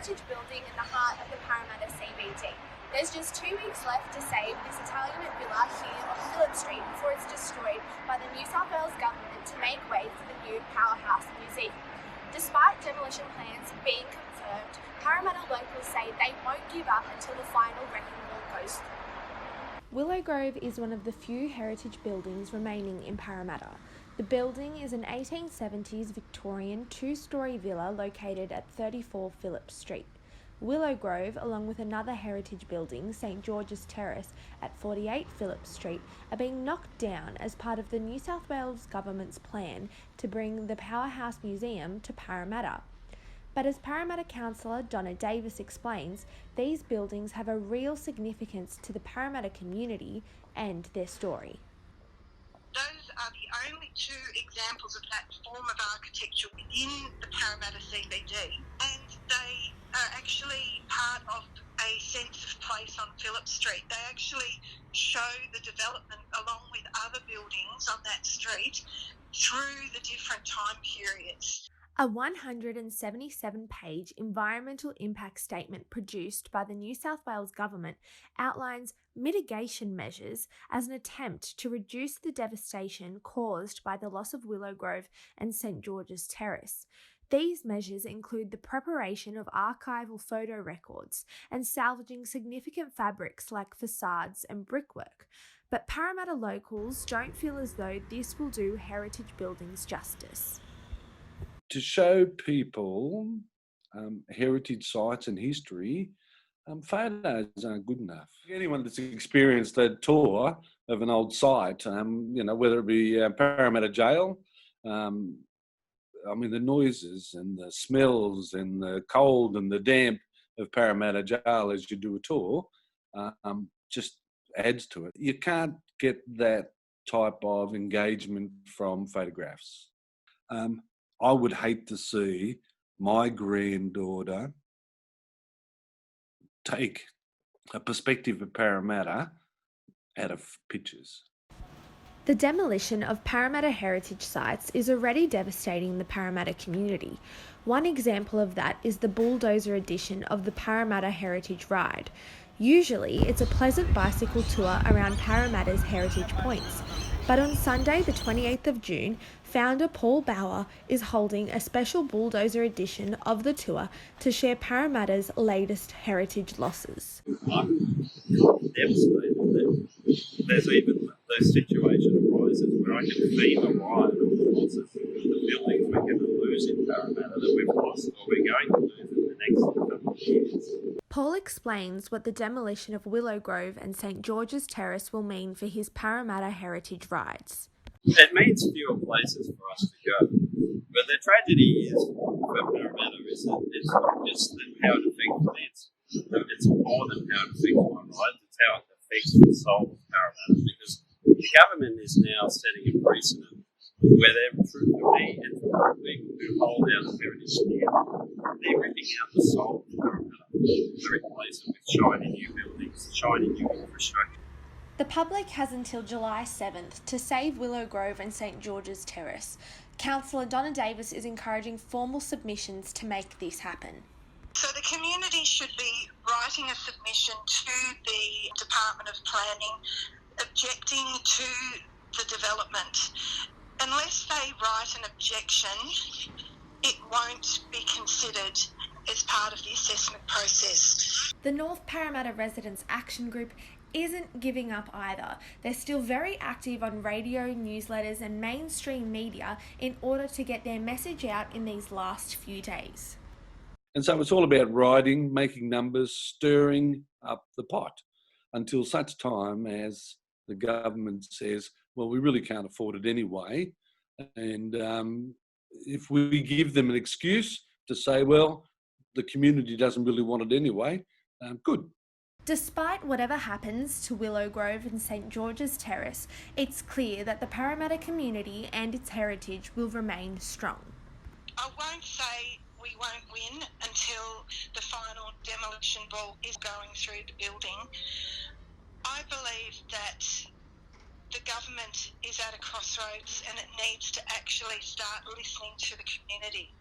heritage building in the heart of the Parramatta CBD. There's just 2 weeks left to save this Italianate villa here on Willow Street before it's destroyed by the New South Wales government to make way for the new Powerhouse Museum. Despite demolition plans being confirmed, Parramatta locals say they won't give up until the final wrecking ball goes through. Willow Grove is one of the few heritage buildings remaining in Parramatta. The building is an 1870s Victorian 2-storey villa located at 34 Phillips Street. Willow Grove, along with another heritage building, St George's Terrace at 48 Phillips Street, are being knocked down as part of the New South Wales Government's plan to bring the Powerhouse Museum to Parramatta. But as Parramatta Councillor Donna Davis explains, these buildings have a real significance to the Parramatta community and their story. Those are the only 2 examples of that form of architecture within the Parramatta CBD, and they are actually part of a sense of place on Phillip Street. They actually show the development along with other buildings on that street through the different time periods. A 177-page environmental impact statement produced by the New South Wales Government outlines mitigation measures as an attempt to reduce the devastation caused by the loss of Willow Grove and St George's Terrace. These measures include the preparation of archival photo records and salvaging significant fabrics like facades and brickwork. But Parramatta locals don't feel as though this will do heritage buildings justice. To show people heritage sites and history, photos aren't good enough. Anyone that's experienced a tour of an old site, whether it be Parramatta Jail, the noises and the smells and the cold and the damp of Parramatta Jail as you do a tour just adds to it. You can't get that type of engagement from photographs. I would hate to see my granddaughter take a perspective of Parramatta out of pictures. The demolition of Parramatta heritage sites is already devastating the Parramatta community. One example of that is the bulldozer edition of the Parramatta Heritage Ride. Usually, it's a pleasant bicycle tour around Parramatta's heritage points. But on Sunday, the 28th of June, founder Paul Bauer is holding a special bulldozer edition of the tour to share Parramatta's latest heritage losses. I'm devastated that there's even those situation arises where I can feel a ride of the losses of the buildings we're going to lose in Parramatta that we've lost or we're going to lose in the next couple of years. Paul explains what the demolition of Willow Grove and St George's Terrace will mean for his Parramatta heritage rides. It means fewer places for us to go. But the tragedy is for Parramatta is that it's not just how it affects plants. It's more than how it affects one ride, it's how it affects the soul of Parramatta, because the government is now setting a precedent where they're true to me and to other people who hold out the heritage standard. They're ripping out the soul of Parramatta to replace it with shiny new buildings, shiny new infrastructure. The public has until July 7th to save Willow Grove and St George's Terrace. Councillor Donna Davis is encouraging formal submissions to make this happen. So the community should be writing a submission to the Department of Planning objecting to the development. Unless they write an objection, it won't be considered as part of the assessment process. The North Parramatta Residents Action Group isn't giving up either. They're still very active on radio, newsletters and mainstream media in order to get their message out in these last few days. And so it's all about writing, making numbers, stirring up the pot until such time as the government says, well, we really can't afford it anyway. And if we give them an excuse to say, well, the community doesn't really want it anyway, good. Despite whatever happens to Willow Grove and St George's Terrace, it's clear that the Parramatta community and its heritage will remain strong. I won't say we won't win until the final demolition ball is going through the building. I believe that the government is at a crossroads and it needs to actually start listening to the community.